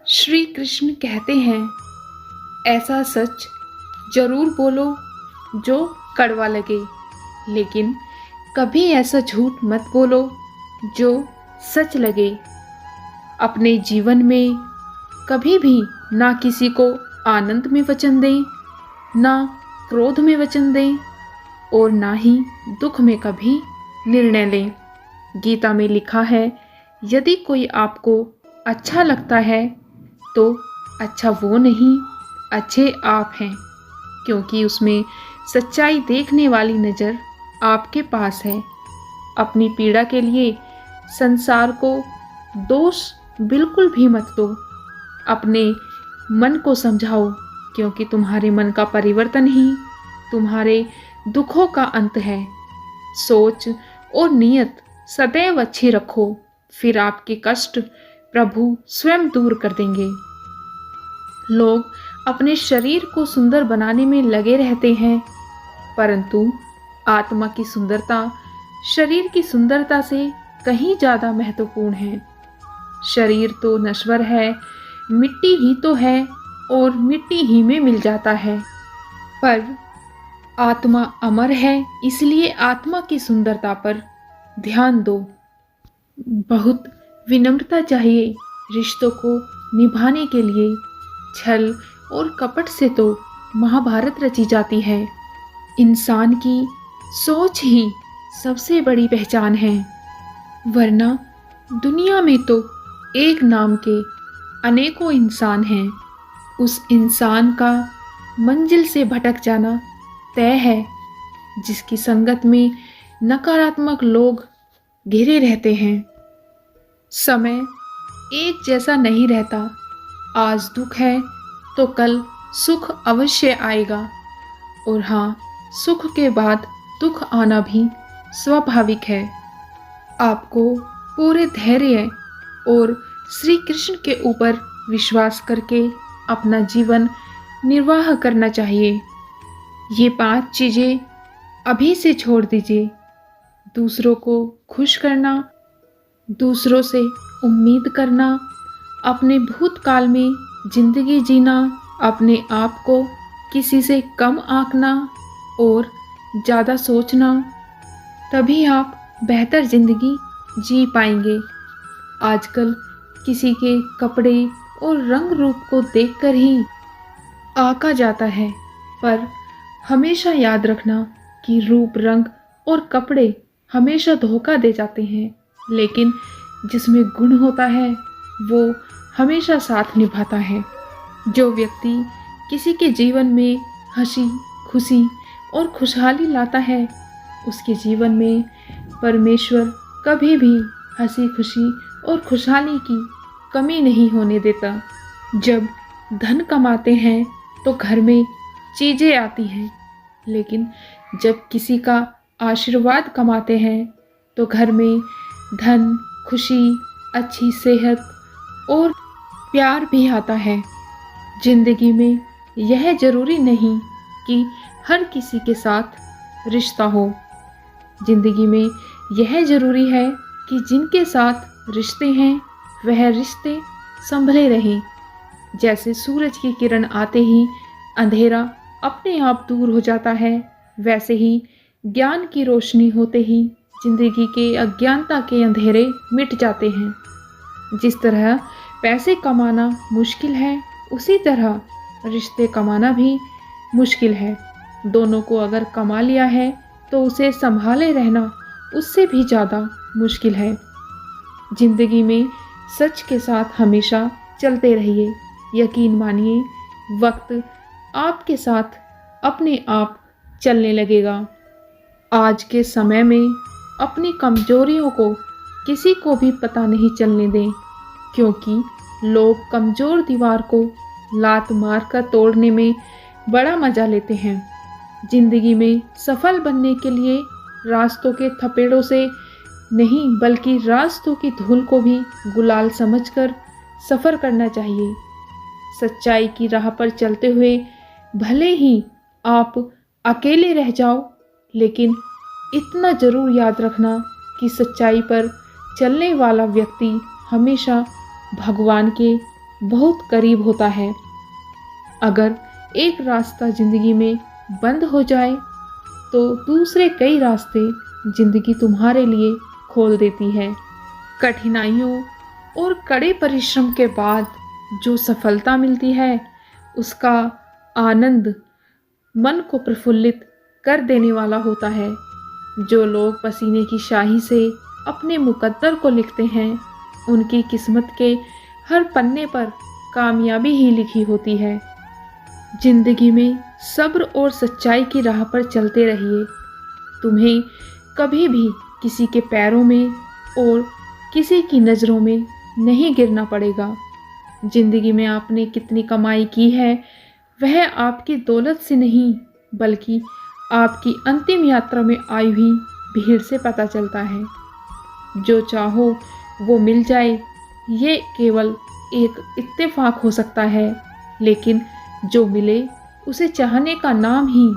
श्री कृष्ण कहते हैं, ऐसा सच जरूर बोलो जो कड़वा लगे, लेकिन कभी ऐसा झूठ मत बोलो जो सच लगे। अपने जीवन में कभी भी ना किसी को आनंद में वचन दें, ना क्रोध में वचन दें और ना ही दुख में कभी निर्णय लें। गीता में लिखा है, यदि कोई आपको अच्छा लगता है तो अच्छा वो नहीं, अच्छे आप हैं, क्योंकि उसमें सच्चाई देखने वाली नज़र आपके पास है। अपनी पीड़ा के लिए संसार को दोष बिल्कुल भी मत दो। अपने मन को समझाओ, क्योंकि तुम्हारे मन का परिवर्तन ही तुम्हारे दुखों का अंत है। सोच और नीयत सदैव अच्छी रखो, फिर आपके कष्ट प्रभु स्वयं दूर कर देंगे। लोग अपने शरीर को सुंदर बनाने में लगे रहते हैं, परंतु आत्मा की सुंदरता शरीर की सुंदरता से कहीं ज़्यादा महत्वपूर्ण है। शरीर तो नश्वर है, मिट्टी ही तो है और मिट्टी ही में मिल जाता है, पर आत्मा अमर है, इसलिए आत्मा की सुंदरता पर ध्यान दो। बहुत विनम्रता चाहिए रिश्तों को निभाने के लिए। छल और कपट से तो महाभारत रची जाती है। इंसान की सोच ही सबसे बड़ी पहचान है, वरना दुनिया में तो एक नाम के अनेकों इंसान हैं। उस इंसान का मंजिल से भटक जाना तय है, जिसकी संगत में नकारात्मक लोग घिरे रहते हैं। समय एक जैसा नहीं रहता। आज दुख है तो कल सुख अवश्य आएगा, और हाँ, सुख के बाद दुख आना भी स्वाभाविक है। आपको पूरे धैर्य और श्री कृष्ण के ऊपर विश्वास करके अपना जीवन निर्वाह करना चाहिए। ये 5 चीज़ें अभी से छोड़ दीजिए। दूसरों को खुश करना, दूसरों से उम्मीद करना, अपने भूतकाल में जिंदगी जीना, अपने आप को किसी से कम आंकना और ज़्यादा सोचना, तभी आप बेहतर जिंदगी जी पाएंगे। आजकल किसी के कपड़े और रंग रूप को देखकर ही आका जाता है, पर हमेशा याद रखना कि रूप, रंग और कपड़े हमेशा धोखा दे जाते हैं, लेकिन जिसमें गुण होता है वो हमेशा साथ निभाता है। जो व्यक्ति किसी के जीवन में हंसी, खुशी और खुशहाली लाता है, उसके जीवन में परमेश्वर कभी भी हंसी, खुशी और खुशहाली की कमी नहीं होने देता। जब धन कमाते हैं तो घर में चीज़ें आती हैं, लेकिन जब किसी का आशीर्वाद कमाते हैं तो घर में धन, खुशी, अच्छी सेहत और प्यार भी आता है। जिंदगी में यह जरूरी नहीं कि हर किसी के साथ रिश्ता हो। जिंदगी में यह जरूरी है कि जिनके साथ रिश्ते हैं वह रिश्ते संभले रहें। जैसे सूरज की किरण आते ही अंधेरा अपने आप दूर हो जाता है, वैसे ही ज्ञान की रोशनी होते ही जिंदगी के अज्ञानता के अंधेरे मिट जाते हैं। जिस तरह पैसे कमाना मुश्किल है, उसी तरह रिश्ते कमाना भी मुश्किल है। दोनों को अगर कमा लिया है तो उसे संभाले रहना उससे भी ज़्यादा मुश्किल है। जिंदगी में सच के साथ हमेशा चलते रहिए। यकीन मानिए, वक्त आपके साथ अपने आप चलने लगेगा। आज के समय में अपनी कमजोरियों को किसी को भी पता नहीं चलने दें, क्योंकि लोग कमजोर दीवार को लात मारकर तोड़ने में बड़ा मजा लेते हैं। जिंदगी में सफल बनने के लिए रास्तों के थपेड़ों से नहीं, बल्कि रास्तों की धूल को भी गुलाल समझकर सफ़र करना चाहिए। सच्चाई की राह पर चलते हुए भले ही आप अकेले रह जाओ, लेकिन इतना ज़रूर याद रखना कि सच्चाई पर चलने वाला व्यक्ति हमेशा भगवान के बहुत करीब होता है। अगर एक रास्ता जिंदगी में बंद हो जाए तो दूसरे कई रास्ते जिंदगी तुम्हारे लिए खोल देती है। कठिनाइयों और कड़े परिश्रम के बाद जो सफलता मिलती है उसका आनंद मन को प्रफुल्लित कर देने वाला होता है। जो लोग पसीने की शाही से अपने मुकद्दर को लिखते हैं उनकी किस्मत के हर पन्ने पर कामयाबी ही लिखी होती है। जिंदगी में सब्र और सच्चाई की राह पर चलते रहिए। तुम्हें कभी भी किसी के पैरों में और किसी की नज़रों में नहीं गिरना पड़ेगा। जिंदगी में आपने कितनी कमाई की है वह आपकी दौलत से नहीं बल्कि आपकी अंतिम यात्रा में आई हुई भीड़ से पता चलता है। जो चाहो वो मिल जाए ये केवल एक इत्तेफाक हो सकता है, लेकिन जो मिले उसे चाहने का नाम ही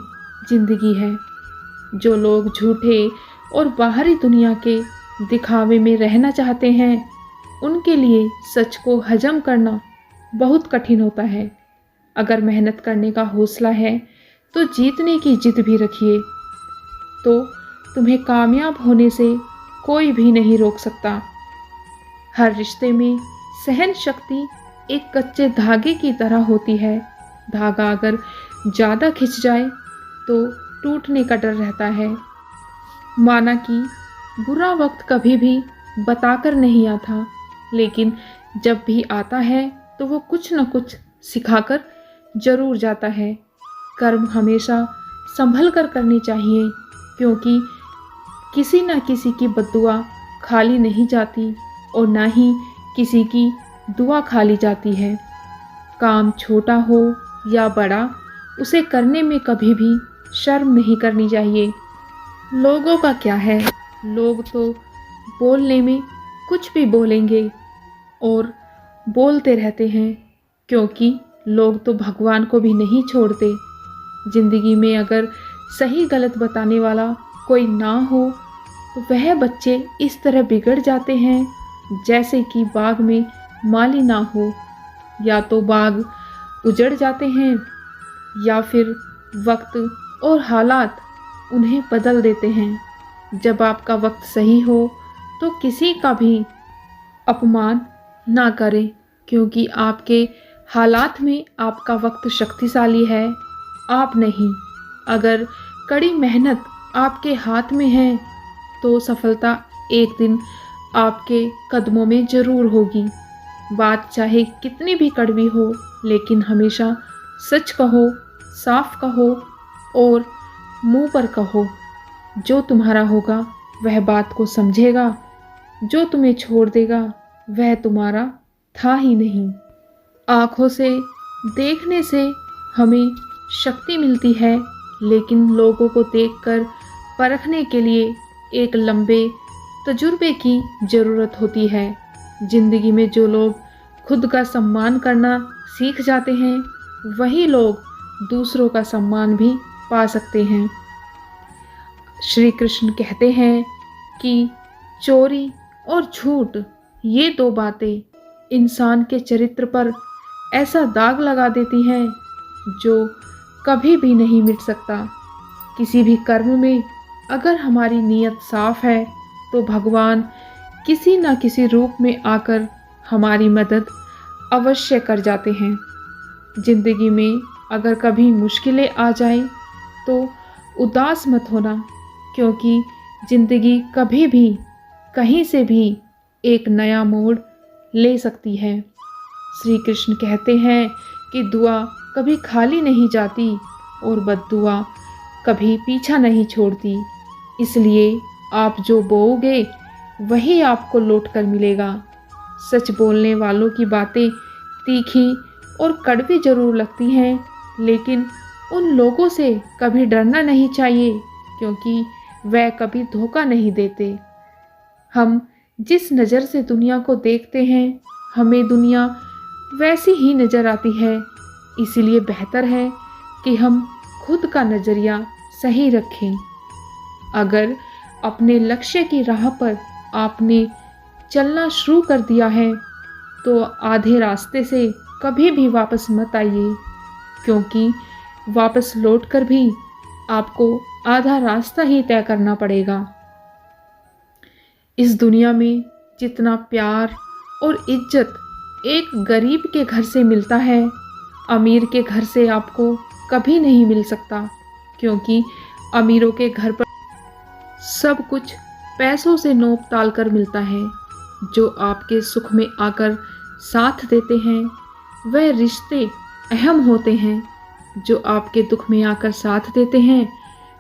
जिंदगी है। जो लोग झूठे और बाहरी दुनिया के दिखावे में रहना चाहते हैं उनके लिए सच को हजम करना बहुत कठिन होता है। अगर मेहनत करने का हौसला है तो जीतने की जिद भी रखिए, तो तुम्हें कामयाब होने से कोई भी नहीं रोक सकता। हर रिश्ते में सहन शक्ति एक कच्चे धागे की तरह होती है। धागा अगर ज़्यादा खिंच जाए तो टूटने का डर रहता है। माना कि बुरा वक्त कभी भी बताकर नहीं आता, लेकिन जब भी आता है तो वो कुछ न कुछ सिखाकर जरूर जाता है। कर्म हमेशा संभल कर करनी चाहिए, क्योंकि किसी न किसी की बद्दुआ खाली नहीं जाती और ना ही किसी की दुआ खाली जाती है। काम छोटा हो या बड़ा उसे करने में कभी भी शर्म नहीं करनी चाहिए। लोगों का क्या है, लोग तो बोलने में कुछ भी बोलेंगे और बोलते रहते हैं, क्योंकि लोग तो भगवान को भी नहीं छोड़ते। जिंदगी में अगर सही गलत बताने वाला कोई ना हो तो वह बच्चे इस तरह बिगड़ जाते हैं जैसे कि बाग में माली ना हो। या तो बाग उजड़ जाते हैं या फिर वक्त और हालात उन्हें बदल देते हैं। जब आपका वक्त सही हो तो किसी का भी अपमान ना करें, क्योंकि आपके हालात में आपका वक्त शक्तिशाली है, आप नहीं। अगर कड़ी मेहनत आपके हाथ में है तो सफलता एक दिन आपके कदमों में ज़रूर होगी। बात चाहे कितनी भी कड़वी हो, लेकिन हमेशा सच कहो, साफ कहो और मुंह पर कहो। जो तुम्हारा होगा वह बात को समझेगा, जो तुम्हें छोड़ देगा वह तुम्हारा था ही नहीं। आँखों से देखने से हमें शक्ति मिलती है, लेकिन लोगों को देखकर परखने के लिए एक लंबे तजुर्बे की ज़रूरत होती है। जिंदगी में जो लोग खुद का सम्मान करना सीख जाते हैं वही लोग दूसरों का सम्मान भी पा सकते हैं। श्री कृष्ण कहते हैं कि चोरी और झूठ ये दो बातें इंसान के चरित्र पर ऐसा दाग लगा देती हैं जो कभी भी नहीं मिट सकता। किसी भी कर्म में अगर हमारी नीयत साफ है तो भगवान किसी न किसी रूप में आकर हमारी मदद अवश्य कर जाते हैं। जिंदगी में अगर कभी मुश्किलें आ जाए तो उदास मत होना, क्योंकि जिंदगी कभी भी कहीं से भी एक नया मोड़ ले सकती है। श्री कृष्ण कहते हैं कि दुआ कभी खाली नहीं जाती और बद्दुआ कभी पीछा नहीं छोड़ती। इसलिए आप जो बोओगे वही आपको लौट कर मिलेगा। सच बोलने वालों की बातें तीखी और कड़वी जरूर लगती हैं, लेकिन उन लोगों से कभी डरना नहीं चाहिए, क्योंकि वह कभी धोखा नहीं देते। हम जिस नज़र से दुनिया को देखते हैं हमें दुनिया वैसी ही नज़र आती है। इसलिए बेहतर है कि हम खुद का नज़रिया सही रखें। अगर अपने लक्ष्य की राह पर आपने चलना शुरू कर दिया है तो आधे रास्ते से कभी भी वापस मत आइए, क्योंकि वापस लौटकर भी आपको आधा रास्ता ही तय करना पड़ेगा। इस दुनिया में जितना प्यार और इज्जत एक गरीब के घर से मिलता है, अमीर के घर से आपको कभी नहीं मिल सकता, क्योंकि अमीरों के घर पर सब कुछ पैसों से नोप ताल कर मिलता है। जो आपके सुख में आकर साथ देते हैं वह रिश्ते अहम होते हैं, जो आपके दुख में आकर साथ देते हैं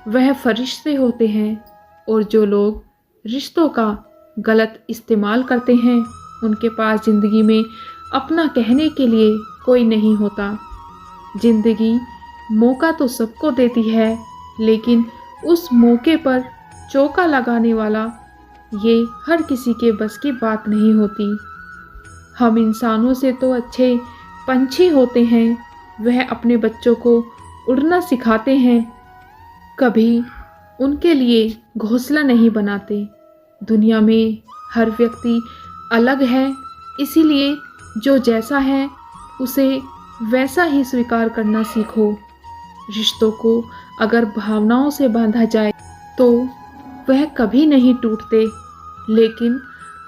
वह फरिश्ते होते हैं, और जो लोग रिश्तों का गलत इस्तेमाल करते हैं उनके पास ज़िंदगी में अपना कहने के लिए कोई नहीं होता। ज़िंदगी मौका तो सबको देती है, लेकिन उस मौके पर चौका लगाने वाला ये हर किसी के बस की बात नहीं होती। हम इंसानों से तो अच्छे पंछी होते हैं, वह अपने बच्चों को उड़ना सिखाते हैं, कभी उनके लिए घोंसला नहीं बनाते। दुनिया में हर व्यक्ति अलग है, इसीलिए जो जैसा है उसे वैसा ही स्वीकार करना सीखो। रिश्तों को अगर भावनाओं से बांधा जाए तो वह कभी नहीं टूटते, लेकिन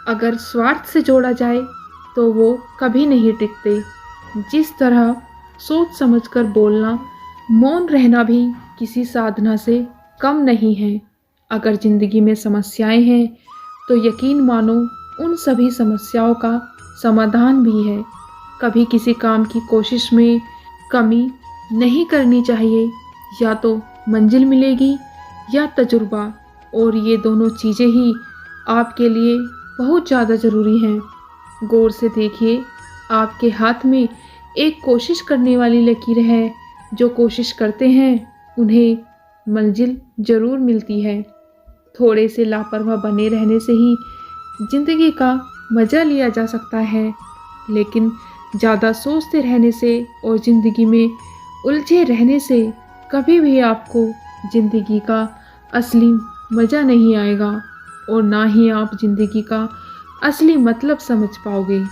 अगर स्वार्थ से जोड़ा जाए तो वो कभी नहीं टिकते। जिस तरह सोच समझकर बोलना, मौन रहना भी किसी साधना से कम नहीं है। अगर ज़िंदगी में समस्याएं हैं तो यकीन मानो उन सभी समस्याओं का समाधान भी है। कभी किसी काम की कोशिश में कमी नहीं करनी चाहिए, या तो मंजिल मिलेगी या तजुर्बा, और ये दोनों चीज़ें ही आपके लिए बहुत ज़्यादा ज़रूरी हैं। गौर से देखिए, आपके हाथ में एक कोशिश करने वाली लकीर है। जो कोशिश करते हैं उन्हें मंजिल ज़रूर मिलती है। थोड़े से लापरवाह बने रहने से ही ज़िंदगी का मज़ा लिया जा सकता है, लेकिन ज़्यादा सोचते रहने से और ज़िंदगी में उलझे रहने से कभी भी आपको ज़िंदगी का असली मज़ा नहीं आएगा, और ना ही आप ज़िंदगी का असली मतलब समझ पाओगे।